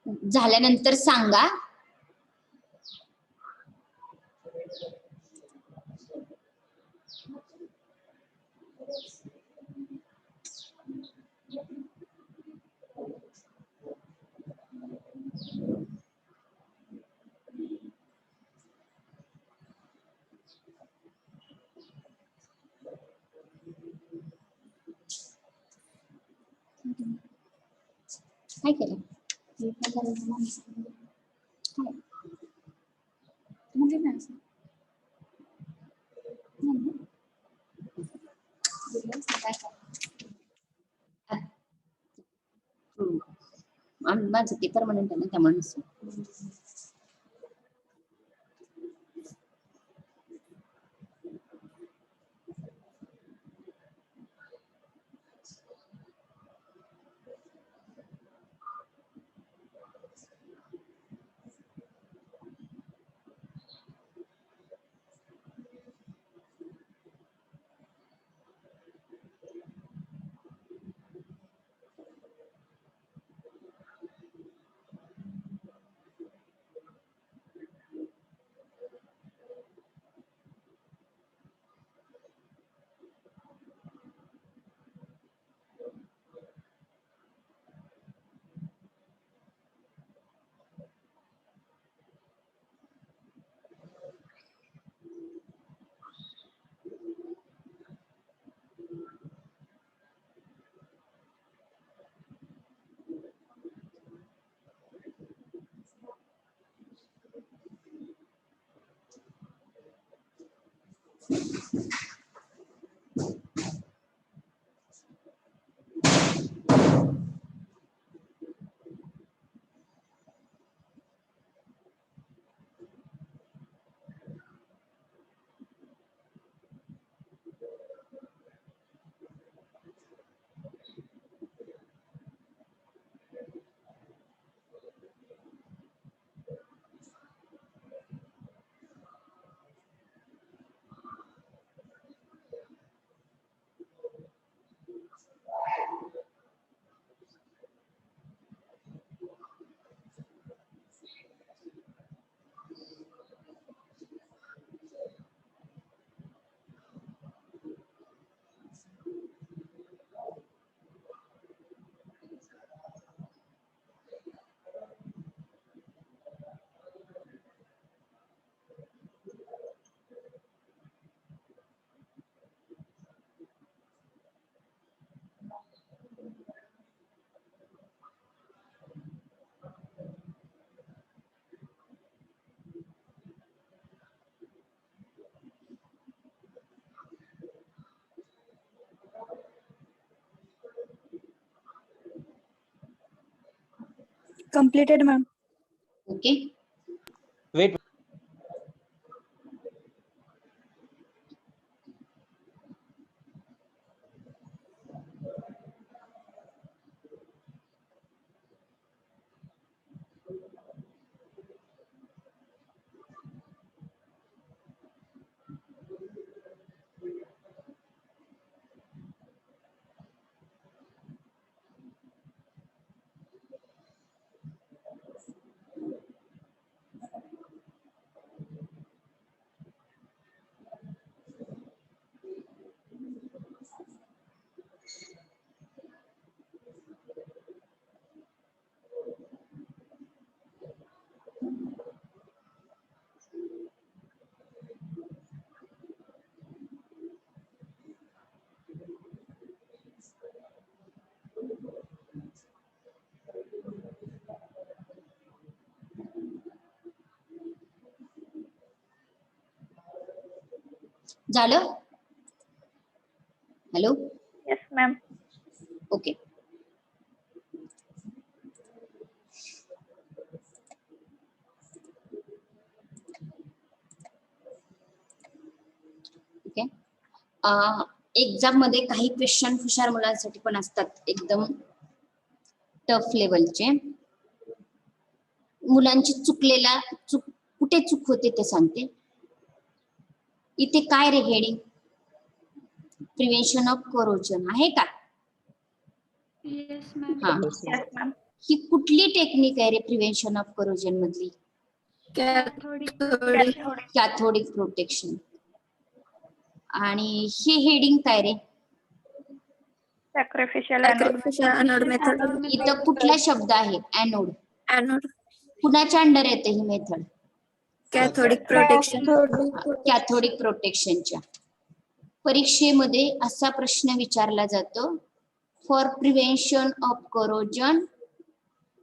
झाल्यानंतर सांगा. काय केलं? माझं ते परमनंट आहे ना त्या माणूस. Completed, ma'am. ओके. Wait. झालं? Hello. Yes, ma'am. Okay. Okay. Exam मध्ये काही क्वेश्चन हुशार मुलांसाठी पण असतात, एकदम टफ लेवलचे. मुलांची कुठे चूक होते ते सांगते. इथे काय रे हेडिंग? प्रिव्हेन्शन ऑफ करोजन आहे का? Yes, ma'am. हा. Yes, ma'am. ही कुठली टेक्निक आहे रे प्रिव्हेन्शन ऑफ करोजन मधली? Cathodic protection. आणि हे हेडिंग काय रे? सॅक्रिफिशियल एनोड मेथड. इथं कुठला शब्द आहे? एनोड. एनोड. कुणाच्या अंडर येते ही मेथड? Cathodic protection. कॅथोडिक प्रोटेक्शनच्या. परीक्षेमध्ये असा प्रश्न विचारला जातो, for prevention of corrosion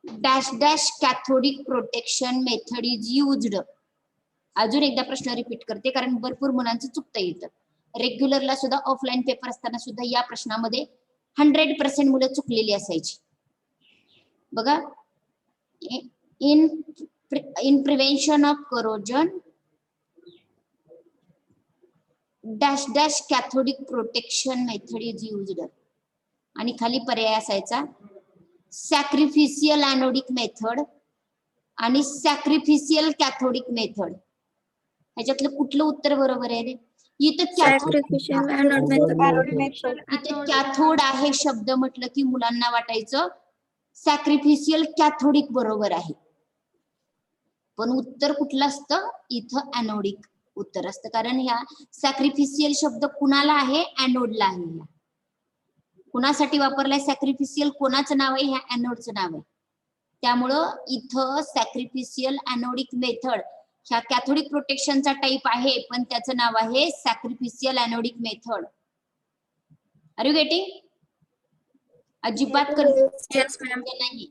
dash dash cathodic protection method is used. अजून एकदा प्रश्न रिपीट करते कारण भरपूर मुलांचं चुकतं येतं. रेग्युलरला सुद्धा ऑफलाईन पेपर असताना सुद्धा या प्रश्नामध्ये 100% मुलं चुकलेली असायची. बघा, in prevention of corrosion dash dash cathodic protection method is used. आणि खाली पर्याय असायचा सॅक्रिफिशियल एनोडिक मेथड आणि सॅक्रिफिशियल कॅथोडिक मेथड. ह्याच्यातलं कुठलं उत्तर बरोबर आहे रे? इथं सॅक्रिफिशियल एनोड मेथड. इथे कॅथोड आहे शब्द म्हटलं की मुलांना वाटायचं सॅक्रिफिशियल कॅथोडिक बरोबर आहे, पण उत्तर कुठलं असतं? इथं एनोडिक उत्तर असतं. कारण ह्या सॅक्रिफिशियल शब्द कुणाला आहे? एनोडला आहे. कुणासाठी वापरलाय सॅक्रिफिशियल? कोणाचं नाव आहे? ह्या एनोडचं नाव आहे. त्यामुळं इथं सॅक्रिफिशियल एनोडिक मेथड ह्या कॅथोडिक प्रोटेक्शनचा टाईप आहे, पण त्याचं नाव आहे sacrificial anodic method. Are you getting? अजिबात नाही.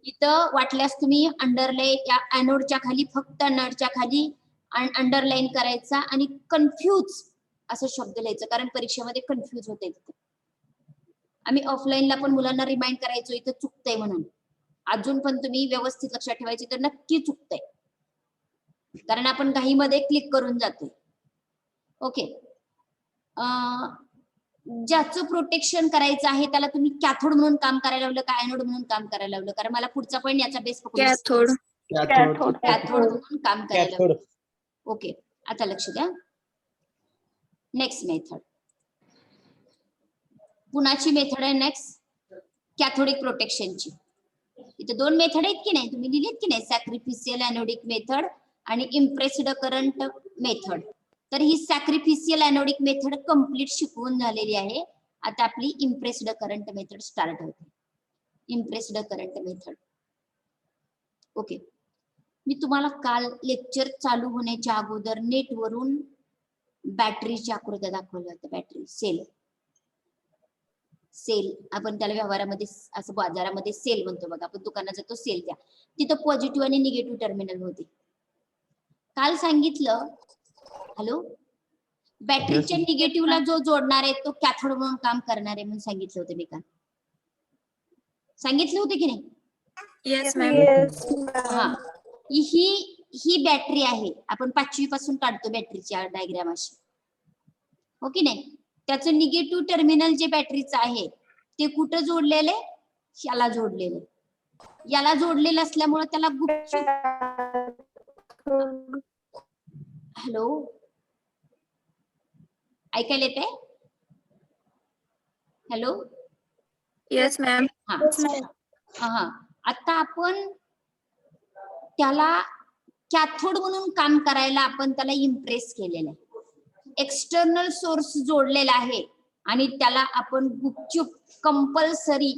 इथं वाटल्यास तुम्ही अंडरलाईन या एनोडच्या खाली फक्त नडच्या खाली अंडरलाईन करायचा आणि कन्फ्यूज असं शब्द लिहायचं, कारण परीक्षेमध्ये कन्फ्यूज होते. आम्ही ऑफलाईनला पण मुलांना रिमाइंड करायचो इथं चुकतंय म्हणून. अजून पण तुम्ही व्यवस्थित लक्षात ठेवायची तर नक्की चुकतंय, कारण आपण घाईमध्ये क्लिक करून जातोय. ओके, ज्याचं प्रोटेक्शन करायचं आहे त्याला तुम्ही कॅथोड म्हणून काम करायला लावलं का एनोड म्हणून काम करायला लावलं? कारण मला पुढचा पॉईंट याचा बेस पकडून कॅथोड. कॅथोड म्हणून काम करायला लावलं. ओके, आता लक्ष द्या. नेक्स्ट मेथड, कुणाची मेथड आहे नेक्स्ट? कॅथोडिक प्रोटेक्शनची. इथे दोन मेथड आहेत की नाही, तुम्ही लिहिलेत की नाही? सॅक्रिफिशियल एनोडिक मेथड आणि इम्प्रेस्ड करंट मेथड. तर ही सॅक्रिफिशियल एनोडिक मेथड कंप्लीट शिकवून झालेली आहे. आता आपली इम्प्रेस्ड करंट मेथड स्टार्ट होते. Impressed current method. ओके, मी तुम्हाला काल लेक्चर चालू होण्याच्या अगोदर नेटवरून बॅटरीच्या आकृत्या दाखवल्या होत्या. बॅटरी सेल आपण त्याला व्यवहारामध्ये असं बाजारामध्ये सेल म्हणतो बघा, आपण दुकानात जातो सेल द्या. तिथं पॉझिटिव्ह आणि निगेटिव्ह टर्मिनल होते. काल सांगितलं, हॅलो, बॅटरीच्या निगेटिव्हला जो जोडणार आहे तो कॅथोड म्हणून काम करणार आहे म्हणून सांगितलं होतं मी काल. सांगितलं होतं की नाही? Yes ma'am. हा, ही बॅटरी आहे. आपण 5वी पासून काढतो बॅटरीची डायग्राम अशी, हो की नाही? त्याचं निगेटिव्ह टर्मिनल जे बॅटरीचं आहे ते कुठं जोडलेले? याला जोडलेले. याला जोडलेलं असल्यामुळे त्याला गुपचूप, हॅलो ऐकायला येते? Hello, yes ma'am. हा, आता आपण त्याला कॅथोड म्हणून काम करायला आपण त्याला इम्प्रेस केलेलं आहे. एक्सटर्नल सोर्स जोडलेला आहे आणि त्याला आपण गुपचूप कंपल्सरी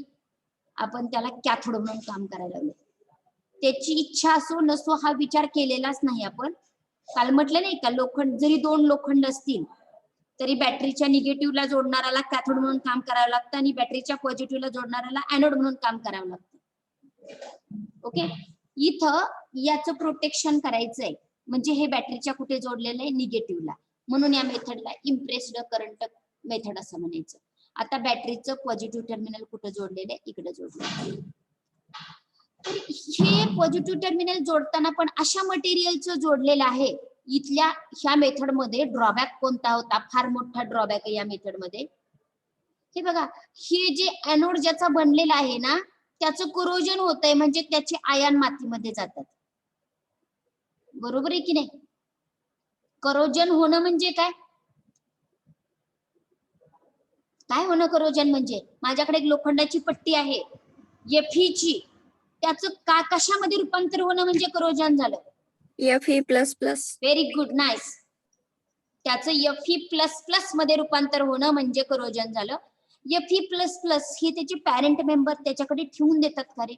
आपण त्याला कॅथोड म्हणून काम करायला लावलं. त्याची इच्छा असो नसो हा विचार केलेलाच नाही आपण. काल म्हटलं नाही का, लोखंड जरी 2 लोखंड असतील तरी बॅटरीच्या निगेटिव्हला जोडणाऱ्याला कॅथोड म्हणून काम करावं लागतं आणि बॅटरीच्या पॉझिटिव्हला जोडणाऱ्याला एनोड म्हणून काम करावं लागतं. ओके, इथं याचं प्रोटेक्शन करायचंय म्हणजे हे बॅटरीच्या कुठे जोडलेलं आहे? निगेटिव्हला. म्हणून या मेथडला इम्प्रेस्ड करंट मेथड असं म्हणायचं. आता बॅटरीचं पॉझिटिव्ह टर्मिनल कुठं जोडलेलं आहे? इकडे जोडलेलं. तर हे पॉझिटिव्ह टर्मिनल जोडताना पण अशा मटेरियलचं जोडलेलं आहे. इथल्या ह्या मेथड मध्ये ड्रॉबॅक कोणता होता? फार मोठा ड्रॉबॅक आहे या मेथड मध्ये. हे बघा, हे जे एनोड ज्याचा बनलेला आहे ना त्याचं कोरोजन होतंय, म्हणजे त्याचे आयन मातीमध्ये जातात. बरोबर आहे की नाही? करोजन होणं म्हणजे काय? काय होणं करोजन म्हणजे? माझ्याकडे एक लोखंडाची पट्टी आहे Fe ची, त्याचं कशामध्ये रूपांतर होणं म्हणजे करोजन झालं. Fe++. Very good, nice. त्याचं Fe++ मध्ये रूपांतर होणं म्हणजे करोजन झालं. Fe++ ही त्याची पॅरेंट मेंबर त्याच्याकडे ठेवून देतात का रे?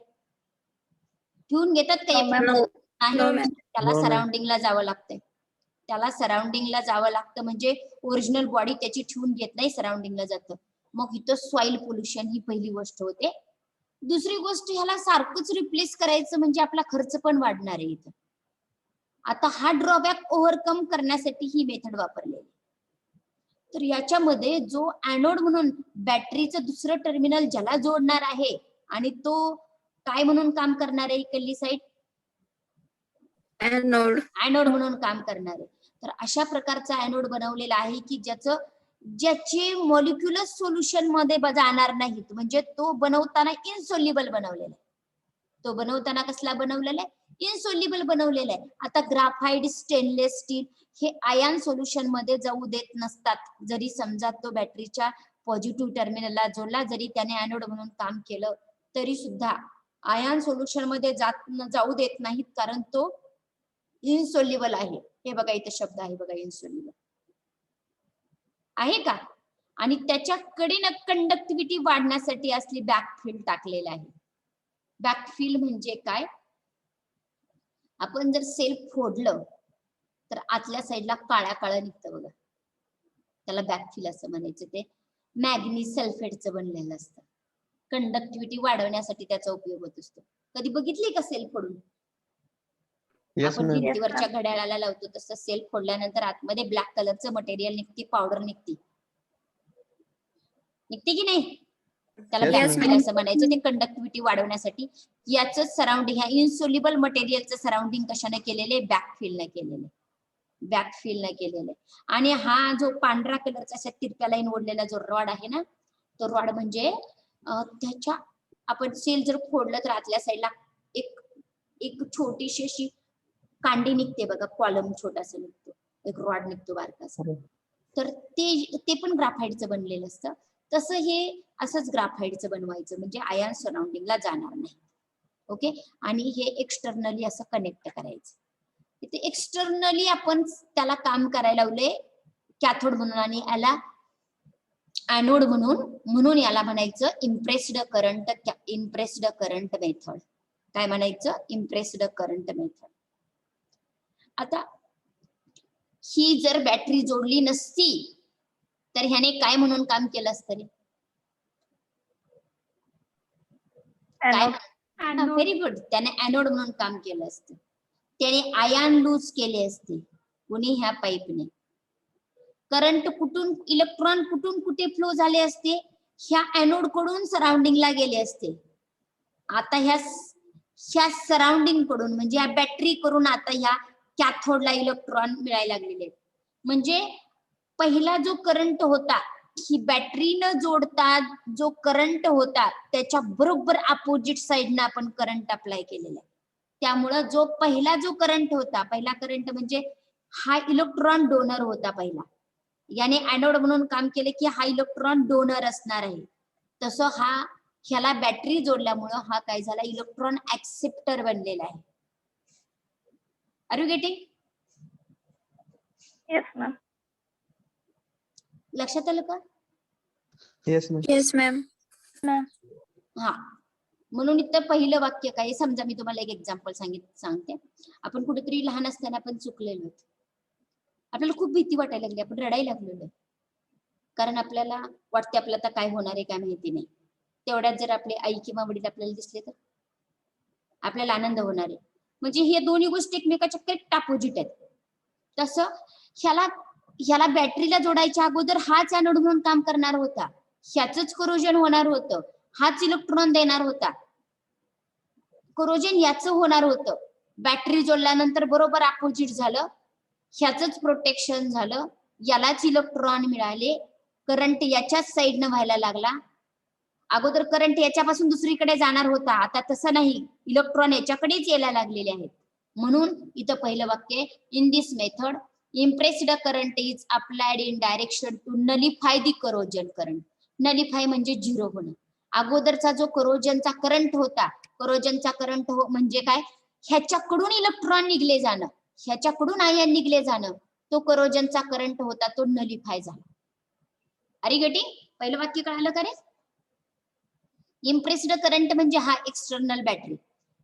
ठेवून घेतात का? No, ma'am. No. नाही, No, ma'am. त्याला No, ma'am. सराउंडिंगला जावं लागतंय. त्याला सराउंडिंगला जावं लागतं, म्हणजे ओरिजिनल बॉडी त्याची ठेवून घेत नाही, सराउंडिंगला जातं. मग इथं सॉइल पोल्युशन ही पहिली गोष्ट होते. दुसरी गोष्ट, ह्याला सारखंच रिप्लेस करायचं म्हणजे आपला खर्च पण वाढणार आहे इथं. आता हा ड्रॉबॅक ओव्हरकम करण्यासाठी ही मेथड वापरलेली. तर याच्यामध्ये जो ऍनोड म्हणून बॅटरीचं दुसरं टर्मिनल ज्याला जोडणार आहे आणि तो काय म्हणून काम करणार आहे, इकडली साईड Anode. ऍनोड म्हणून काम करणार आहे. तर अशा प्रकारचा ऍनोड बनवलेला आहे की ज्याचे मॉलिक्युलर सोल्युशन मध्ये जाणार नाहीत, म्हणजे तो बनवताना इनसोल्युबल बनवलेला आहे. तो बनवताना कसला बनवलेला आहे? इनसोल्युबल बनवलेला आहे. आता ग्राफाइट, स्टेनलेस स्टील हे आयन सोल्युशन मध्ये जाऊ देत नसतात. जरी समजा तो बॅटरीच्या पॉझिटिव्ह टर्मिनलला जोडला, जरी त्याने ऍनोड म्हणून काम केलं तरी सुद्धा आयन सोल्युशन मध्ये जाऊ देत नाहीत, कारण तो इनसोल्युबल आहे. हे बघा इथे शब्द आहे बघा, इनसोल्युबल आहे का? आणि त्याच्याकडे कंडक्टिव्हिटी वाढण्यासाठी असली बॅकफिल्ड टाकलेला आहे. बॅकफिल्ड म्हणजे काय? आपण जर सेल्फ फोडलं तर आतल्या साईडला काळ्या काळं निघतं बघा, त्याला बॅकफिल असं म्हणायचं. ते मॅग्नीज सल्फेटचं बनलेलं असतं. कंडक्टिव्हिटी वाढवण्यासाठी त्याचा उपयोग होत असतो. कधी बघितली का सेल्फ फोडून? Yes, आपण ma'am. भिंतीवरच्या घड्याळाला लावतो तसं सेल्फ फोडल्यानंतर आतमध्ये ब्लॅक कलरचं मटेरियल निघते, पावडर निघते की नाही? त्याला Yes, बॅकफिल ma'am. असं म्हणायचं. ते कंडक्टिव्हिटी वाढवण्यासाठी याचं सराउंडिंग, ह्या इनसोल्युबल मटेरियलचं सराउंडिंग कशाने केलेले? बॅकफिलने केलेले. बॅकफिलने केलेले. आणि हा जो पांढरा कलरचा अशा तिरप्या लाईन ओढलेला जो रॉड आहे ना, तो रॉड म्हणजे त्याच्या आपण सेल जर फोडलं तर आतल्या साईडला एक छोटीशी अशी कांडी निघते बघा, कॉलम छोटासा निघतो, एक रॉड निघतो बारकासा. तर ते पण ग्राफाईटचं बनलेलं असतं. तसं हे असंच ग्राफाईटचं बनवायचं, म्हणजे आयन सराउंडिंगला जाणार नाही. ओके. आणि हे एक्सटर्नली असं कनेक्ट करायचं. इथे एक्सटर्नली आपण त्याला काम करायला लावले कॅथोड म्हणून, आणि याला ऍनोड म्हणून याला म्हणायचं इम्प्रेस्ड करंट मेथड. काय म्हणायचं? Impressed current method. आता ही जर बॅटरी जोडली नसती तर ह्याने काय म्हणून काम केलं असतं रे? Very good. त्याने ऍनोड म्हणून काम केलं असतं. त्याने आयन लूज केले असते. कोणी? ह्या पाईपने. करंट कुठून, इलेक्ट्रॉन कुठून कुठे फ्लो झाले असते? ह्या ऍनोड कडून सराउंडिंगला गेले असते. आता ह्या सराउंडिंग कडून म्हणजे ह्या बॅटरी करून आता ह्या कॅथोडला इलेक्ट्रॉन मिळायला लागलेले आहेत. म्हणजे पहिला जो करंट होता, ही बॅटरी न जोडता जो करंट होता त्याच्या बरोबर अपोजिट साइडनं आपण करंट अप्लाय केलेला आहे. त्यामुळं जो पहिला करंट होता, पहिला करंट म्हणजे हा इलेक्ट्रॉन डोनर होता पहिला. याने ऍनोड म्हणून काम केले की हा इलेक्ट्रॉन डोनर असणार आहे. तसं ह्याला बॅटरी जोडल्यामुळं हा काय झाला? इलेक्ट्रॉन ऍक्सेप्टर बनलेला आहे. Are you getting? Yes, ma'am. लक्षात आलं का? Yes, ma'am. Yes, ma'am. हा. म्हणून इथं पहिलं वाक्य काय? समजा मी तुम्हाला एक एक्झाम्पल सांगते. आपण कुठेतरी लहान असताना आपण चुकलेलो आहोत. आपल्याला खूप भीती वाटायला लागली, आपण रडायला लागलेलो, कारण आपल्याला वाटते आपल्याला आता काय होणार आहे काय माहिती नाही. तेवढ्यात जर आपले आई किंवा वडील आपल्याला दिसले तर आपल्याला आनंद होणार आहे. म्हणजे हे दोन्ही गोष्टी एकमेकाच्या करेक्ट अपोजिट आहेत. तसं ह्याला बॅटरीला जोडायच्या अगोदर हाच ऍनोड म्हणून काम करणार होता, ह्याच करोजन होणार होतं, हाच इलेक्ट्रॉन देणार होता, करोजन याचं होणार होतं. बॅटरी जोडल्यानंतर बरोबर अपोजिट झालं, ह्याच प्रोटेक्शन झालं, यालाच इलेक्ट्रॉन मिळाले, करंट याच्याच साईडनं व्हायला लागला. अगोदर करंट याच्यापासून दुसरीकडे जाणार होता, आता तसं नाही, इलेक्ट्रॉन याच्याकडेच यायला लागलेले आहेत. म्हणून इथं पहिलं वाक्य, in this method impressed current is applied in direction to nullify the corrosion current. Nullify म्हणजे झिरो होणं. अगोदरचा जो करोजनचा करंट होता, करोजनचा करंट म्हणजे काय, ह्याच्याकडून इलेक्ट्रॉन निघले जाणं, ह्याच्याकडून आयन निघले जाणं, तो करोजनचा करंट होता, तो नलिफाय झाला. अरे गेटिंग? पहिलं वाक्य कळालं का रे? इम्प्रेस्ड करंट म्हणजे हा external battery.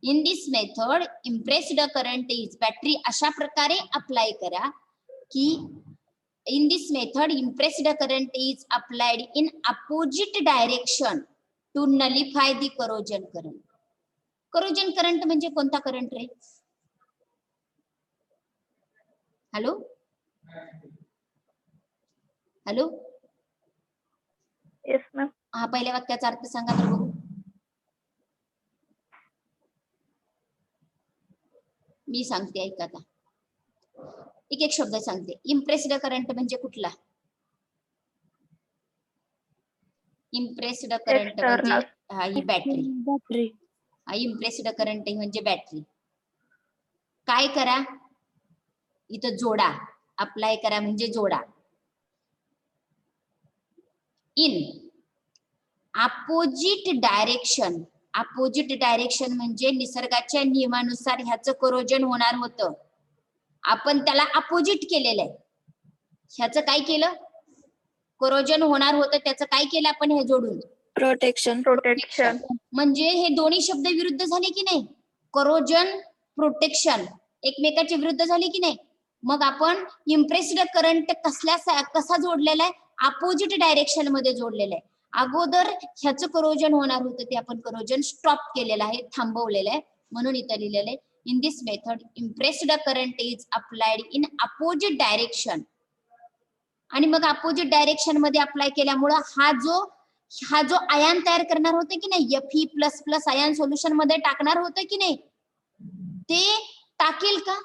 In this method impressed current is battery अशा प्रकारे अप्लाय करा की in this method impressed current is applied in opposite direction to nullify the corrosion current. corrosion current म्हणजे कोणता करंट रे? Hello hello, yes ma'am. हा पहिल्या वाक्याचा अर्थ सांगा तर बघू. मी सांगते ऐका आता, एक एक शब्द सांगते. इम्प्रेस्ड करंट म्हणजे कुठला? इम्प्रेस्ड करंट म्हणजे हा ही बॅटरी. बॅटरी. हा इम्प्रेस्ड करंट म्हणजे बॅटरी. काय करा इथं, जोडा, अप्लाय करा म्हणजे जोडा. In opposite direction, opposite direction म्हणजे निसर्गाच्या नियमानुसार ह्याचं करोजन होणार होतं, आपण त्याला अपोजिट केलेलं आहे. ह्याचं काय केलं, करोजन होणार होतं, त्याचं काय केलं आपण हे जोडून? प्रोटेक्शन. प्रोटेक्शन. म्हणजे हे दोन्ही शब्द विरुद्ध झाले की नाही? करोजन, प्रोटेक्शन एकमेकाच्या विरुद्ध झाले की नाही? मग आपण इम्प्रेस्ड करंट कसा जोडलेला आहे? अपोजिट डायरेक्शन मध्ये जोडलेलं आहे. अगोदर ह्याचं करोजन होणार होतं, ते आपण करोजन स्टॉप केलेलं आहे, थांबवलेलं आहे, म्हणून इथं लिहिलेलं आहे in this method impressed current is applied in opposite direction. आणि मग अपोजिट डायरेक्शन मध्ये अप्लाय केल्यामुळं हा जो आयन तयार करणार होतं की नाही, Fe++ आयन सोल्युशन मध्ये टाकणार होतं की नाही, ते टाकेल का?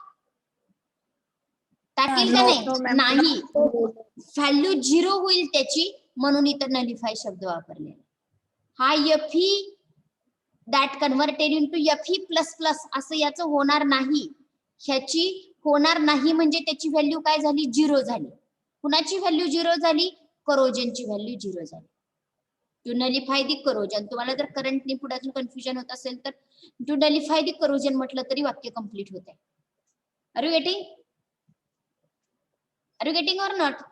टाकेल का नाही? नाही, व्हॅल्यू 0 होईल त्याची, म्हणून इथं नलिफाय शब्द वापरले. हा Fe that converted into Fe++ असं याचं होणार नाही. ह्याची होणार नाही म्हणजे त्याची व्हॅल्यू काय झाली? 0 झाली. कुणाची व्हॅल्यू 0 झाली? करोजनची व्हॅल्यू 0 झाली. To nullify the corrosion. तुम्हाला जर करंटनी पुढे अजून कन्फ्युजन होत असेल तर टू नलिफाय दी करोजन म्हटलं तरी वाक्य कंप्लीट होत आहे. Are you getting? Are you getting or not?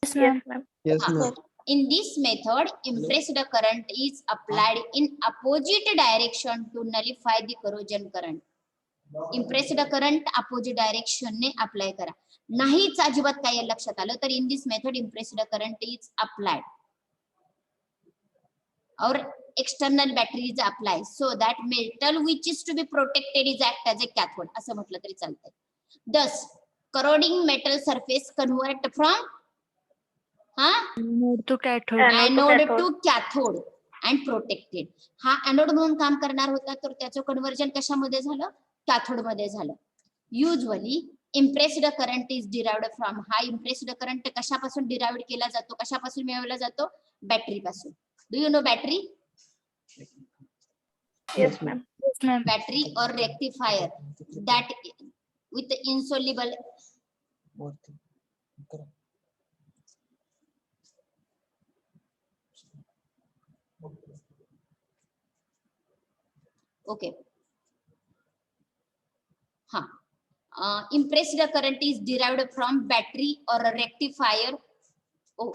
Yes ma'am. Yes, ma'am. In this method, impressed current is applied in opposite direction to nullify the corrosion current. Impressed current opposite direction ने apply करा. नाहीच अजिबात काय लक्षात आलं तर in this method impressed current is applied or external battery is applied so that metal which is to be protected is act as a cathode असं म्हटलं तरी चालतंय. Thus, corroding metal surface convert from Anode to cathode. anode to cathode and protected. हा anode म्हणून काम करणार होता, तर त्याचं कन्व्हर्जन कशामध्ये झालं? कॅथोड मध्ये झालं. Usually impressed current is derived from. हा इम्प्रेस्ड करंट कशापासून डिराइव्ड केला जातो, कशापासून मिळवला जातो? बॅटरी पासून. Do you know battery? Yes ma'am. Yes ma'am. Battery or rectifier that with insoluble okay. Impressed current is derived from battery or a rectifier. Oh.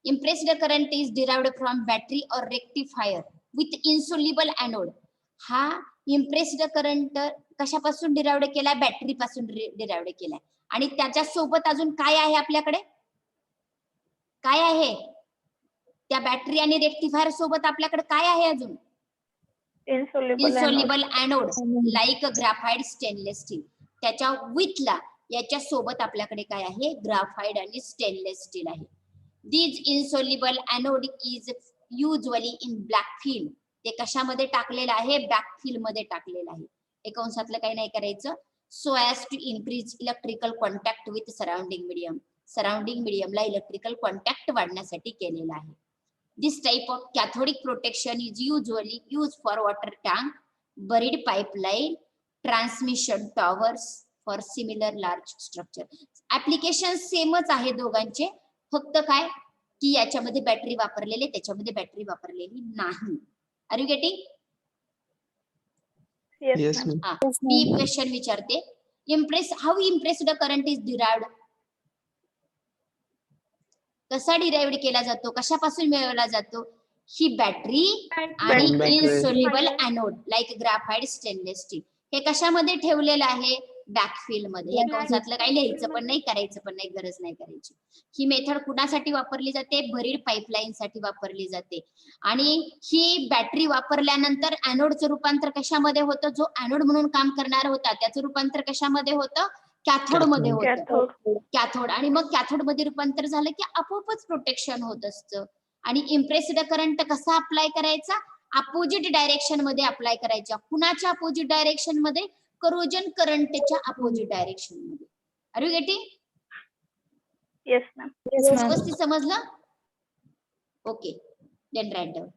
Impressed current is derived from battery or rectifier with insoluble anode. हा impressed current कशापासून derived केलाय? Battery पासून derived केलाय. आणि त्याच्या सोबत अजून काय आहे आपल्याकडे? काय आहे त्या बॅटरी आणि रेक्टिफायर सोबत? आपल्याकडे काय आहे अजून? Insoluble anode like graphite stainless steel. त्याच्या विथला याच्या सोबत आपल्याकडे काय आहे? ग्राफाइट आणि स्टेनलेस स्टील आहे. These insoluble anode is usually in black film. ते कशामध्ये टाकलेलं आहे? ब्लॅक फिल्म मध्ये टाकलेलं आहे. एका अंशातलं काही नाही करायचं. So as to increase electrical contact with surrounding medium. Surrounding मीडियमला इलेक्ट्रिकल कॉन्टॅक्ट वाढण्यासाठी केलेला आहे. This type of cathodic protection is usually used for water tank, buried pipeline, transmission towers, for similar large structure. Application सेमच आहे दोघांचे, फक्त काय की याच्यामध्ये बॅटरी वापरलेली, त्याच्यामध्ये बॅटरी वापरलेली नाही. Are you getting? Yes, Yes, ma'am. ma'am. मी क्वेश्चन विचारते. How impressed current is derived? कसा डिराइव्ड केला जातो, कशापासून मिळवला जातो? ही बॅटरी आणि Battery. Insoluble anode like graphite stainless steel हे कशामध्ये ठेवलेलं आहे? बॅकफिल मध्ये. हे कंसातलं काही लिहायचं पण नाही, करायचं पण नाही, गरज नाही करायची. ही मेथड कुणासाठी वापरली जाते? भरीड पाईपलाईन साठी वापरली जाते. आणि ही बॅटरी वापरल्यानंतर एनोडचं रूपांतर कशामध्ये होतं? जो एनोड म्हणून काम करणार होता त्याचं रूपांतर कशामध्ये होतं? कॅथोड मध्ये होतं. Cathode. कॅथोड. आणि मग कॅथोड मध्ये रूपांतर झालं की आपोआपच प्रोटेक्शन होत असतं. आणि इम्प्रेस्ड करंट कसा अप्लाय करायचा? अपोजिट डायरेक्शन मध्ये अप्लाय करायचा. कुणाच्या अपोजिट डायरेक्शन मध्ये? करोजन करंटच्या अपोजिट डायरेक्शन मध्ये. Are you getting? Yes, ma'am. व्यवस्थित समजलं? Okay, then right down.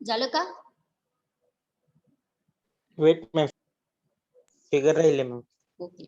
झालं का? वेट मॅम, फिगर राहिले मॅम. ओके.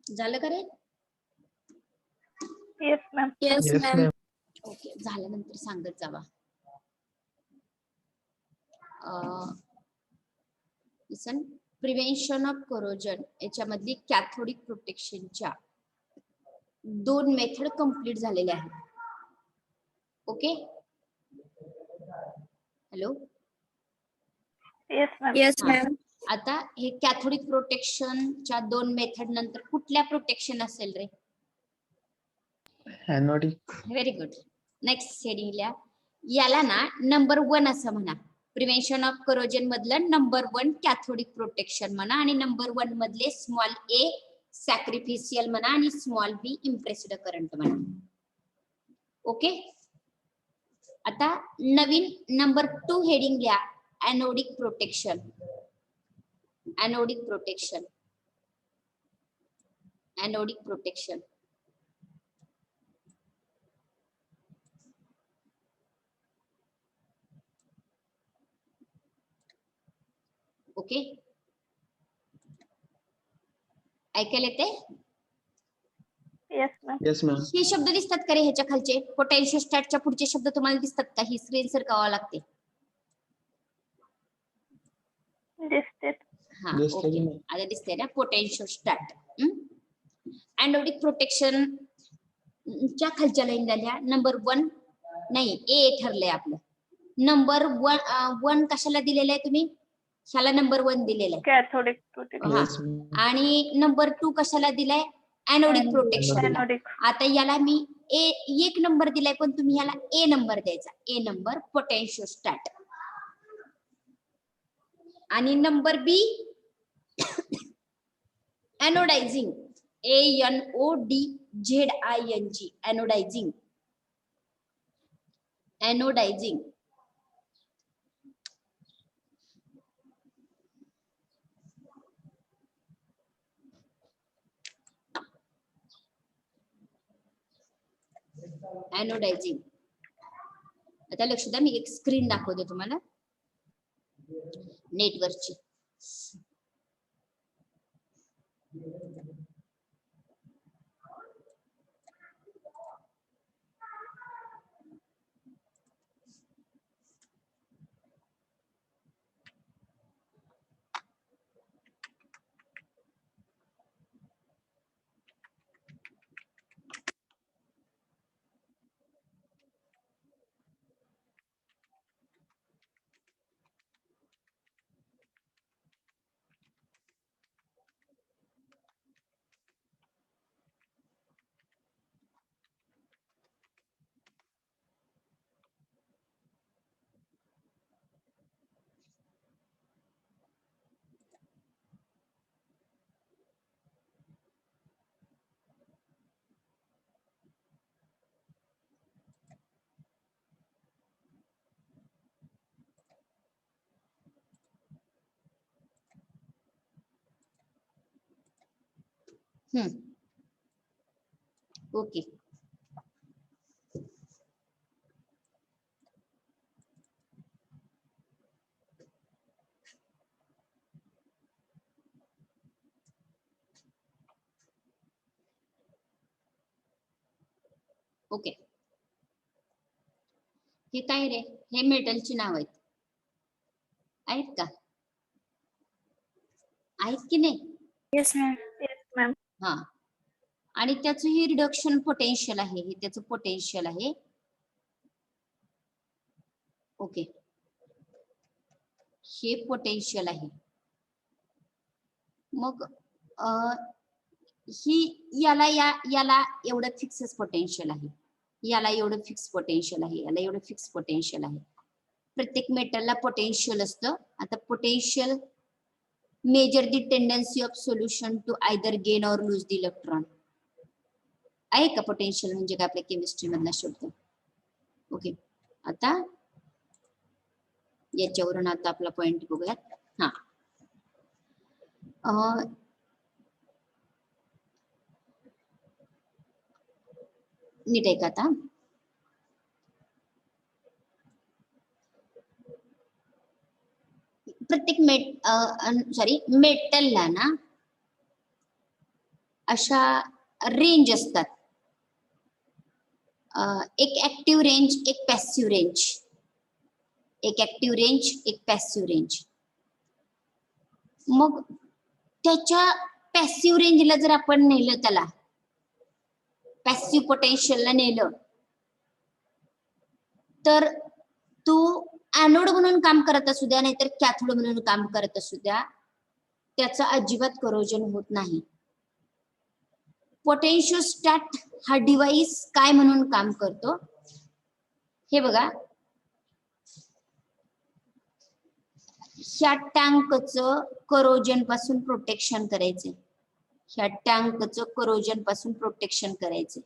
झालं का रे? Yes ma'am. Yes, Yes, ma'am. ma'am. Okay, झाल्यानंतर सांगत जावा. लिसन, प्रिव्हेन्शन ऑफ कोरोजन याच्यामधली कॅथोडिक प्रोटेक्शनच्या 2 मेथड कंप्लीट झालेल्या आहेत. Okay, hello. Yes ma'am. Yes, हा. ma'am. आता हे कॅथोडिक प्रोटेक्शनच्या 2 मेथड नंतर कुठल्या प्रोटेक्शन असेल रे? Anodic. Very good. Next heading लिहा. याला ना नंबर 1 असं म्हणा. प्रिव्हेन्शन ऑफ करोजन मधलं नंबर 1 कॅथोडिक प्रोटेक्शन म्हणा आणि नंबर 1 मधले स्मॉल ए सॅक्रिफिशियल म्हणा आणि स्मॉल बी इम्प्रेस्ड करंट म्हणा. ओके, आता नवीन नंबर 2 हेडिंग घ्या. Anodic protection. Anodic protection. Anodic protection. Okay, ऐकायला येते? Yes ma'am. Yes, ma'am. हे शब्द दिसतात का रे ह्याच्या खालचे? पोटेन्शियोस्टॅटच्या पुढचे शब्द तुम्हाला दिसतात का? ही स्क्रीन सरकावा लागते. दिसते. हा, दिसतं ओके, की नाही? आता दिसते ना पोटेन्शियोस्टॅट. एनोडिक प्रोटेक्शन च्या खालच्या लाईन झाल्या. नंबर 1 नाही, ए ठरलंय आपलं. नंबर 1 कशाला दिलेलं आहे तुम्ही? ह्याला नंबर 1 दिलेला आहे. Cathodic protection. हा. Yes, ma'am. आणि नंबर 2 कशाला दिलाय? Anodic protection. एनोडिक. आता याला मी एक नंबर दिलाय, पण तुम्ही याला ए नंबर द्यायचा. ए नंबर पोटेन्शियोस्टॅट. आणि नंबर बी एनोडायझिंग. ANODZING. एनोडायझिंग. एनोडायझिंग. एनोडायझिंग. आता लक्ष द्या, मी एक स्क्रीन दाखवते तुम्हाला नेटवर्कची. Okay, okay. हे काय रे? हे मेटलची नाव आहेत. आहेत का? आहेत की नाही? Yes, ma'am. Yes ma'am. हा. आणि त्याचं हे रिडक्शन पोटेन्शियल आहे. हे त्याचं पोटेन्शियल आहे. ओके, हे पोटेन्शियल आहे. मग ही याला एवढं फिक्स पोटेन्शियल आहे. याला एवढं फिक्स पोटेन्शियल आहे. याला एवढं फिक्स पोटेन्शियल आहे. प्रत्येक मेटलला पोटेन्शियल असतं. आता potential measure the tendency of solution to either gain or lose the electron. आहे का पोटेन्शियल म्हणजे काय आपल्या केमिस्ट्री मधला शब्द? ओके, आता याच्यावरून आता आपला पॉइंट बघूयात. हा, नीट आहे का आता? प्रत्येक मेटलला ना अशा रेंज असतात. एक ऍक्टिव्ह रेंज, एक पॅसिव्ह रेंज. एक ऍक्टिव्ह रेंज, एक पॅसिव्ह रेंज. मग त्याच्या पॅसिव्ह रेंजला जर आपण नेलं, त्याला पॅसिव्ह पोटेन्शियलला नेलं, तर तो ऍनोड म्हणून काम करत असू द्या नाहीतर कॅथोड म्हणून काम करत असू द्या, त्याचं अजिबात करोजन होत नाही. पोटेन्शियोस्टॅट हा डिव्हाइस काय म्हणून काम करतो हे बघा. ह्या टँकचं करोजन पासून प्रोटेक्शन करायचे. ह्या टँकचं करोजन पासून प्रोटेक्शन करायचे.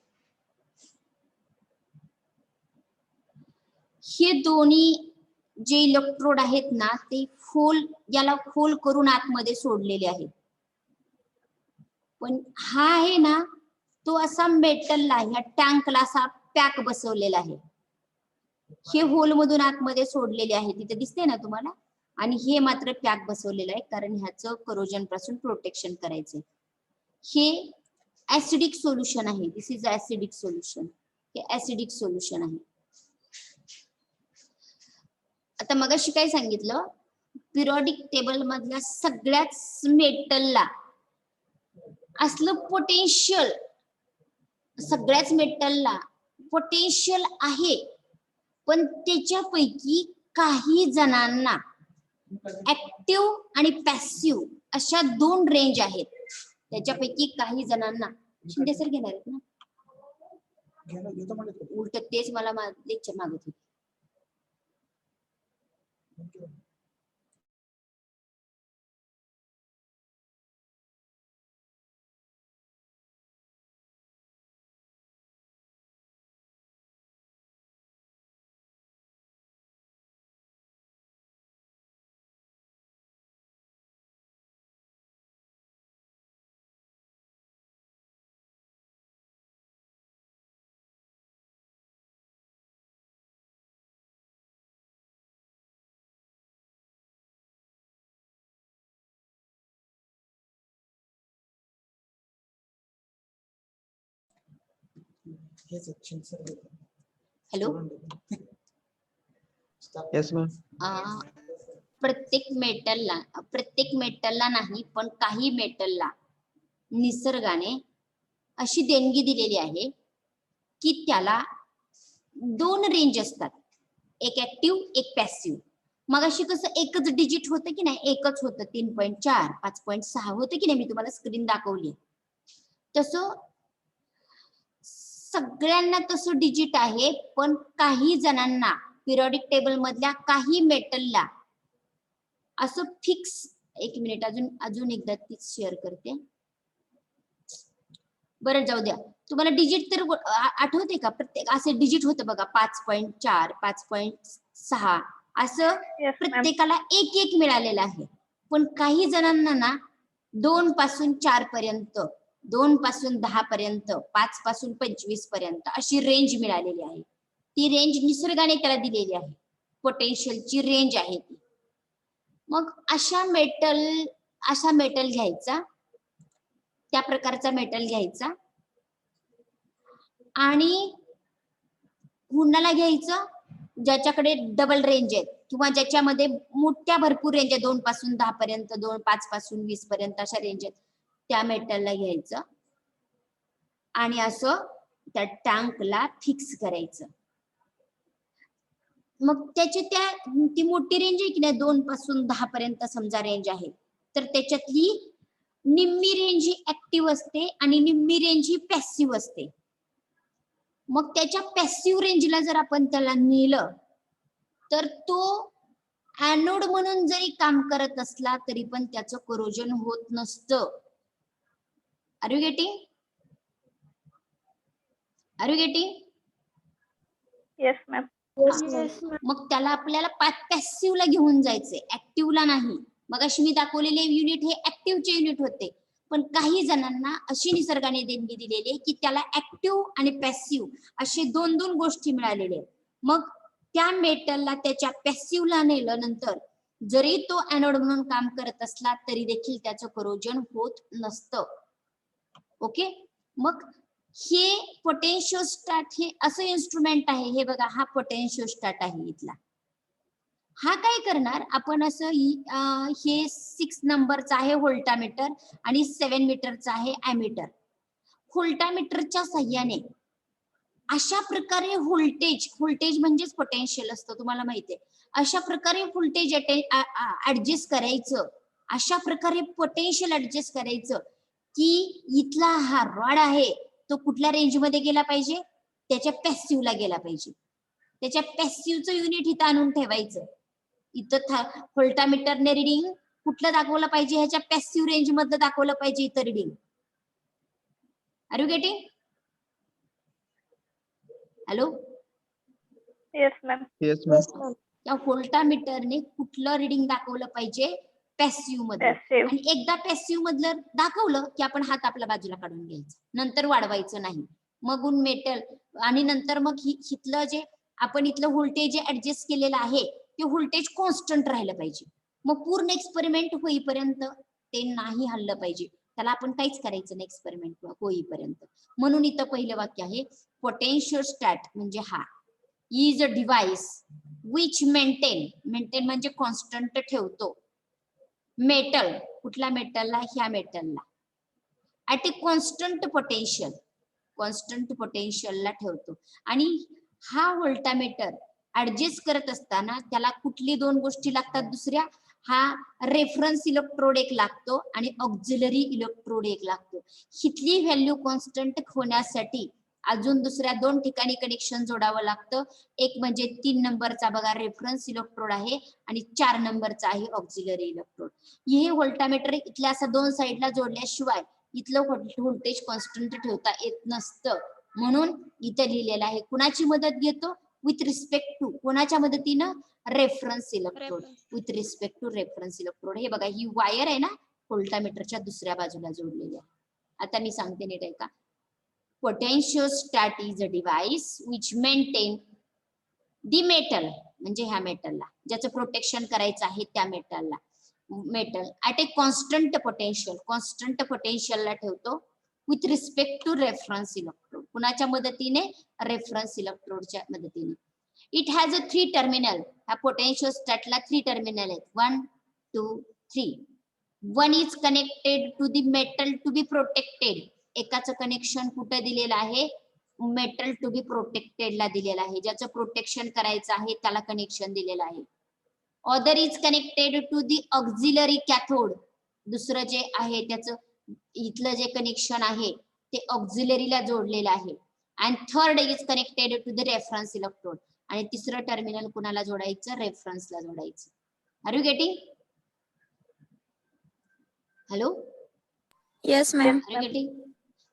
हे दोन्ही जे इलेक्ट्रोड आहेत ना, ते याला खोल करून आतमध्ये सोडलेले आहेत. पण हा आहे ना, तो असा मेटलला, ह्या टँकला असा पॅक बसवलेला आहे. हे होल मधून आतमध्ये सोडलेले आहे, तिथे दिसते ना तुम्हाला. आणि हे मात्र पॅक बसवलेलं आहे, कारण ह्याचं करोजन पासून प्रोटेक्शन करायचंय. हे ऍसिडिक सोल्युशन आहे. दिस इज ऍसिडिक सोल्युशन. हे ऍसिडिक सोल्युशन आहे. आता मगाशी काय सांगितलं, पिरियोडिक टेबल मधल्या सगळ्याच मेटलला असलं पोटेन्शियल, सगळ्याच मेटलला पोटेन्शियल आहे, पण त्याच्यापैकी काही जणांना ऍक्टिव्ह आणि पॅसिव्ह अशा दोन रेंज आहेत. त्याच्यापैकी काही जणांना, शिंदे सर घेणार आहेत ना, उलट तेच मला लेक्चर मागत होते. हॅलो. Yes, ma'am. प्रत्येक मेटलला नाही, पण काही मेटलला निसर्गाने अशी देणगी दिलेली आहे की त्याला दोन रेंज असतात, एक ऍक्टिव्ह, एक पॅसिव्ह. मग अशी कसं एकच डिजिट होतं की नाही, एकच होतं, 3.4, 5.6 होतं की नाही, मी तुम्हाला स्क्रीन दाखवली. तसं सगळ्यांना तसं डिजिट आहे, पण काही जणांना पिरियोडिक टेबल मधल्या काही मेटलला असं फिक्स. एक मिनिट, अजून एकदा तीच शेअर करते. बरं जाऊ द्या. तुम्हाला डिजिट तर आठवते का? प्रत्येक असे डिजिट होतं बघा, 5.4, 5.6 असं प्रत्येकाला एक एक मिळालेलं आहे. पण काही जणांना ना 2 पासून 4 पर्यंत, 2 पासून 10 पर्यंत, 5 पासून 25 पर्यंत अशी रेंज मिळालेली आहे. ती रेंज निसर्गाने त्याला दिलेली आहे, पोटेन्शियलची रेंज आहे ती. मग अशा मेटल घ्यायचा, त्या प्रकारचा मेटल घ्यायचा आणि कुणाला घ्यायचं, ज्याच्याकडे डबल रेंज आहे किंवा ज्याच्यामध्ये मोठ्या भरपूर रेंज आहे, 2 पासून 10 पर्यंत, 5 पासून 20 पर्यंत अशा रेंज आहेत, त्या मेटलला घ्यायचं आणि असं त्या टँकला फिक्स करायचं. मग त्याची ती मोठी रेंज आहे की नाही, 2 पासून 10 पर्यंत समजा रेंज आहे, तर त्याच्यातली निम्मी रेंज ही ऍक्टिव्ह असते आणि निम्मी रेंज ही पॅसिव्ह असते. मग त्याच्या पॅसिव्ह रेंजला जर आपण त्याला नेलं, तर तो ऍनोड म्हणून जरी काम करत असला तरी पण त्याचं करोजन होत नसतं. Are you getting? Yes ma'am. मग त्याला आपल्याला पॅसिव्हला घेऊन जायचंय, ऍक्टिव्हला नाही. मग अशी मी दाखवलेले युनिट हे ऍक्टिव्हचे युनिट होते, पण काही जणांना अशी निसर्गाने देणगी दिलेली आहे की त्याला ऍक्टिव्ह आणि पॅसिव्ह असे दोन दोन गोष्टी मिळालेल्या आहेत. मग त्या मेटलला त्याच्या पॅसिव्हला नेलं नंतर जरी तो ऍनोड म्हणून काम करत असला तरी देखील त्याचं करोजन होत नसतं. ओके. मग हे पोटेन्शिओस्टॅट हे असं इन्स्ट्रुमेंट आहे. हे बघा, हा पोटेन्शिओस्टॅट आहे इथला. हा काय करणार, आपण असं हे 6 नंबरचा आहे व्होल्टामीटर आणि 7 मीटरचा आहे ॲमीटर. व्होल्टामीटरच्या साह्याने अशा प्रकारे व्होल्टेज म्हणजेच पोटेन्शियल असतं, तुम्हाला माहिती आहे. अशा प्रकारे व्होल्टेज ऍडजस्ट करायचं, अशा प्रकारे पोटेन्शियल ऍडजस्ट करायचं की इथला हा रॉड आहे तो कुठल्या रेंजमध्ये गेला पाहिजे, त्याच्या पॅसिव्हला गेला पाहिजे. त्याच्या पॅसिव्हचं युनिट इथं आणून ठेवायचं. इथं व्होल्टामीटरने रिडिंग कुठलं दाखवलं पाहिजे, ह्याच्या पॅसिव्ह रेंज मधलं दाखवलं पाहिजे इथं reading. Are you getting? Hello. Yes ma'am. Yes, ma'am. त्या व्होल्टामीटरने कुठलं रिडिंग दाखवलं पाहिजे, पॅसिव्ह मध्ये. पॅसिव्ह. आणि एकदा पॅसिव्ह मधलं दाखवलं की आपण हात आपल्या बाजूला काढून घ्यायचा, नंतर वाढवायचं नाही. मग मेटल आणि नंतर मग इथलं जे आपण इथलं व्होल्टेज ऍडजस्ट केलेलं आहे ते व्होल्टेज कॉन्स्टंट राहिलं पाहिजे. मग पूर्ण एक्सपेरिमेंट होईपर्यंत ते नाही हल्लं पाहिजे, त्याला आपण काहीच करायचं नाही एक्सपेरिमेंट होईपर्यंत. म्हणून इथं पहिलं वाक्य आहे, पोटेन्शिओस्टॅट म्हणजे हा is a device which maintain म्हणजे कॉन्स्टंट ठेवतो, मेटल कुठल्या मेटलला, ह्या मेटलला, ऍट ए कॉन्स्टंट पोटेन्शियलला ठेवतो. आणि हा व्होल्टामीटर ऍडजस्ट करत असताना त्याला कुठली 2 गोष्टी लागतात दुसऱ्या, हा रेफरन्स इलेक्ट्रोड एक लागतो आणि ऑक्झिलरी इलेक्ट्रोड एक लागतो. हिथली व्हॅल्यू कॉन्स्टंट होण्यासाठी अजून दुसऱ्या 2 ठिकाणी कनेक्शन जोडावं लागतं. एक म्हणजे 3 नंबरचा बघा रेफरन्स इलेक्ट्रोड आहे आणि 4 नंबरचा आहे ऑक्झिलरी इलेक्ट्रोड. हे व्होल्टामीटर इथल्या असं 2 साईडला जोडल्याशिवाय इथलं व्होल्टेज कॉन्स्टंट ठेवता येत नसतं. म्हणून इथं लिहिलेलं आहे, कुणाची मदत घेतो, विथ रिस्पेक्ट टू, कोणाच्या मदतीनं, reference electrode, with respect to reference electrode. हे बघा, ही वायर आहे ना व्होल्टामीटरच्या दुसऱ्या बाजूला जोडलेली आहे. आता मी सांगते नीट ऐका. Potentiostat is a device which maintain the metal म्हणजे ह्या मेटलला, ज्याचं प्रोटेक्शन करायचं आहे त्या मेटलला, मेटल ऍट ए कॉन्स्टंट पोटेन्शियलला ठेवतो, with respect to reference electrode, कुणाच्या मदतीने, रेफरन्स इलेक्ट्रोडच्या मदतीने. It has a 3 terminal. ह्या पोटेन्शिओस्टॅटला 3 टर्मिनल आहेत, 1 2 3. 1 is connected to the metal to be protected. एकाचं कनेक्शन कुठं दिलेलं आहे, मेटल टू बी प्रोटेक्टेडला दिलेलं आहे, ज्याचं प्रोटेक्शन करायचं आहे त्याला कनेक्शन दिलेलं आहे. Other is connected to the auxiliary cathode. दुसरं जे आहे त्याचं इथलं जे कनेक्शन आहे ते ऑक्झिलरीला जोडलेलं आहे. And third is connected to the reference electrode. आणि तिसरं टर्मिनल कुणाला जोडायचं, रेफरन्सला जोडायचं. Are you getting? Hello. Yes, ma'am. Are you getting?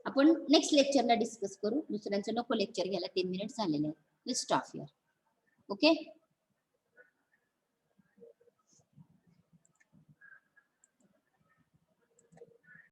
आपण नेक्स्ट लेक्चरला डिस्कस करू, दुसऱ्यांचं नको लेक्चर घ्यायला, 3 मिनिट झालेले आहेत. Stop here. ओके.